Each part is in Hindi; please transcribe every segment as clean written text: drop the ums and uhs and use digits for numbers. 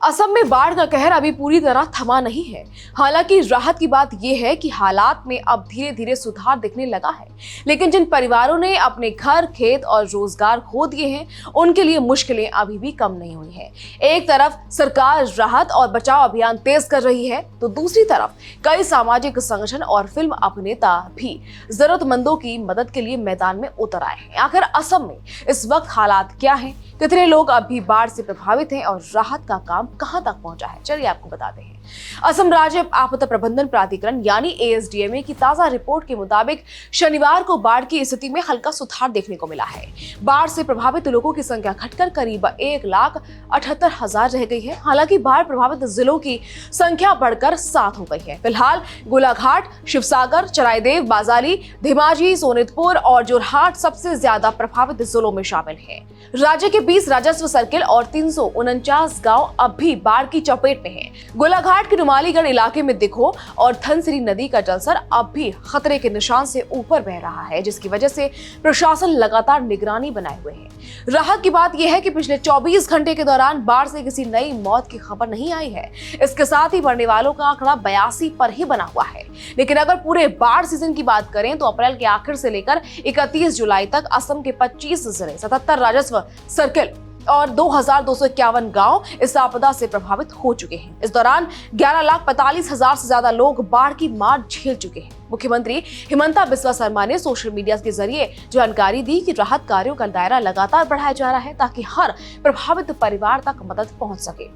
असम में बाढ़ का कहर अभी पूरी तरह थमा नहीं है। हालांकि राहत की बात यह है कि हालात में अब धीरे धीरे सुधार दिखने लगा है, लेकिन जिन परिवारों ने अपने घर, खेत और रोजगार खो दिए हैं, उनके लिए मुश्किलें अभी भी कम नहीं हुई हैं। एक तरफ सरकार राहत और बचाव अभियान तेज कर रही है, तो दूसरी तरफ कई सामाजिक संगठन और फिल्म अभिनेता भी जरूरतमंदों की मदद के लिए मैदान में उतर आए हैं। आखिर असम में इस वक्त हालात क्या हैं, कितने लोग अब भी बाढ़ से प्रभावित हैं और राहत का काम कहां तक पहुंचा है, चलिए आपको बताते हैं। असम राज्य आपदा प्रबंधन प्राधिकरण यानी ASDMA की ताजा रिपोर्ट के मुताबिक शनिवार को बाढ़ की स्थिति में हल्का सुधार देखने को मिला है। बाढ़ से प्रभावित लोगों की संख्या घटकर करीब 1,78,000 रह गई है। हालांकि बाढ़ प्रभावित जिलों की संख्या बढ़कर 7 हो गई है। फिलहाल गोलाघाट, शिवसागर, चराइदेव, बाजाली, धेमाजी, सोनितपुर और जोरहाट सबसे ज्यादा प्रभावित जिलों में शामिल है। राज्य के 20 राजस्व सर्किल और 349 गांव अब भी बाढ़ की चपेट में हैं। गोलाघाट के नुमालीगढ़ इलाके में दिखो और धनसिरी नदी का जलस्तर अब भी खतरे के निशान से ऊपर बह रहा है, जिसकी वजह से प्रशासन लगातार निगरानी बनाए हुए है। राहत की बात यह है कि पिछले 24 घंटे के दौरान बाढ़ से किसी नई मौत की खबर नहीं आई है। इसके साथ ही मरने वालों का आंकड़ा 82 पर ही बना हुआ है। लेकिन अगर पूरे बाढ़ सीजन की बात करें तो अप्रैल के आखिर से लेकर 31 जुलाई तक असम के 25 जिले, 77 राजस्व सर्किल और 2,251 गांव इस आपदा से प्रभावित हो चुके हैं। इस दौरान 11,45,000 से ज्यादा लोग बाढ़ की मार झेल चुके हैं। मुख्यमंत्री हिमंता बिस्वा शर्मा ने सोशल मीडिया के जरिए जानकारी दी कि राहत कार्यों का दायरा लगातार बढ़ाया जा रहा है, ताकि हर प्रभावित परिवार तक मदद पहुंच सके।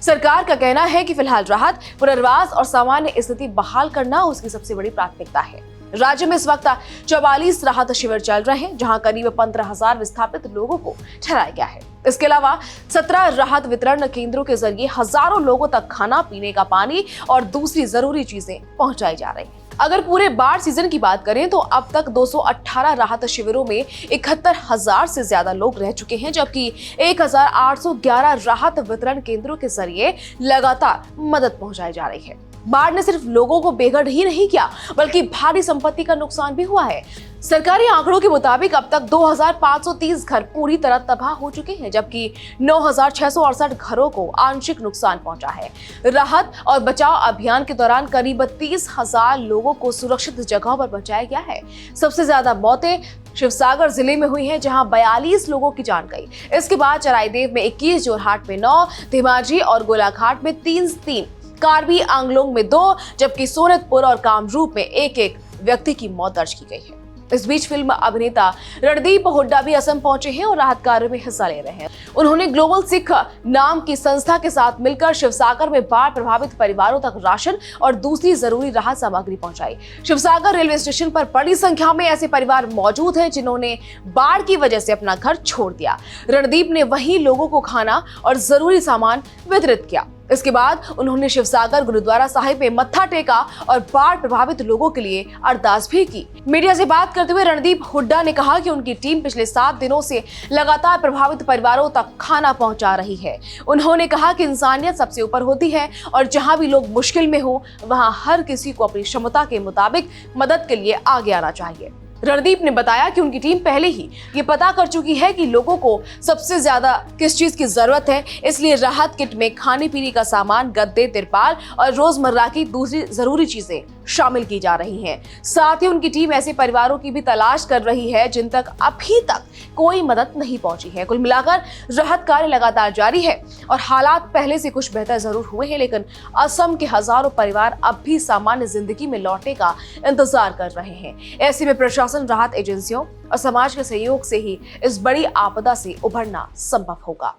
सरकार का कहना है कि फिलहाल राहत, पुनर्वास और सामान्य स्थिति बहाल करना उसकी सबसे बड़ी प्राथमिकता है। राज्य में इस वक्त 44 राहत शिविर चल रहे हैं, जहां करीब 15,000 विस्थापित लोगों को ठहराया गया है। इसके अलावा 17 राहत वितरण केंद्रों के जरिए हजारों लोगों तक खाना, पीने का पानी और दूसरी जरूरी चीजें पहुंचाई जा रही हैं। अगर पूरे बाढ़ सीजन की बात करें तो अब तक 218 राहत शिविरों में 71,000 से ज्यादा लोग रह चुके हैं, जबकि 1,811 राहत वितरण केंद्रों के जरिए लगातार मदद पहुंचाई जा रही है। बाढ़ ने सिर्फ लोगों को बेघर ही नहीं किया, बल्कि भारी संपत्ति का नुकसान भी हुआ है। सरकारी आंकड़ों के मुताबिक अब तक 2,530 घर पूरी तरह तबाह हो चुके हैं, जबकि 9,668 घरों को आंशिक नुकसान पहुंचा है। राहत और बचाव अभियान के दौरान करीब 30,000 लोगों को सुरक्षित जगहों पर पहुंचाया गया है। सबसे ज्यादा मौतें शिवसागर जिले में हुई हैं, जहां 42 लोगों की जान गई। इसके बाद चराइदेव में 21, जोरहाट में 9, धेमाजी और गोलाघाट में 3, कार्बी आंगलोंग में 2, जबकि सोनितपुर और कामरूप में 1 व्यक्ति की मौत दर्ज की गई है। इस बीच फिल्म अभिनेता रणदीप हुड्डा भी असम पहुंचे हैं और राहत कार्यों में हिस्सा ले रहे हैं। उन्होंने ग्लोबल सिख नाम की संस्था के साथ मिलकर शिवसागर में बाढ़ प्रभावित परिवारों तक राशन और दूसरी जरूरी राहत सामग्री पहुंचाई। शिवसागर रेलवे स्टेशन पर बड़ी संख्या में ऐसे परिवार मौजूद हैं जिन्होंने बाढ़ की वजह से अपना घर छोड़ दिया। रणदीप ने वहीं लोगों को खाना और जरूरी सामान वितरित किया। इसके बाद उन्होंने शिवसागर गुरुद्वारा साहिब में मत्था टेका और बाढ़ प्रभावित लोगों के लिए अरदास भी की। मीडिया से बात करते हुए रणदीप हुड्डा ने कहा कि उनकी टीम पिछले 7 दिनों से लगातार प्रभावित परिवारों तक खाना पहुंचा रही है। उन्होंने कहा कि इंसानियत सबसे ऊपर होती है और जहां भी लोग मुश्किल में हो, वहां हर किसी को अपनी क्षमता के मुताबिक मदद के लिए आगे आना चाहिए। रणदीप ने बताया कि उनकी टीम पहले ही ये पता कर चुकी है कि लोगों को सबसे ज्यादा किस चीज की जरूरत है, इसलिए राहत किट में खाने पीने का सामान, गद्दे, तिरपाल और रोजमर्रा की दूसरी जरूरी चीजें शामिल की जा रही हैं। साथ ही उनकी टीम ऐसे परिवारों की भी तलाश कर रही है जिन तक अभी तक कोई मदद नहीं पहुंची है। कुल मिलाकर राहत कार्य लगातार जारी है और हालात पहले से कुछ बेहतर जरूर हुए हैं, लेकिन असम के हजारों परिवार अब भी सामान्य जिंदगी में लौटने का इंतजार कर रहे हैं। ऐसे में प्रशासन, राहत एजेंसियों और समाज के सहयोग से ही इस बड़ी आपदा से उभरना संभव होगा।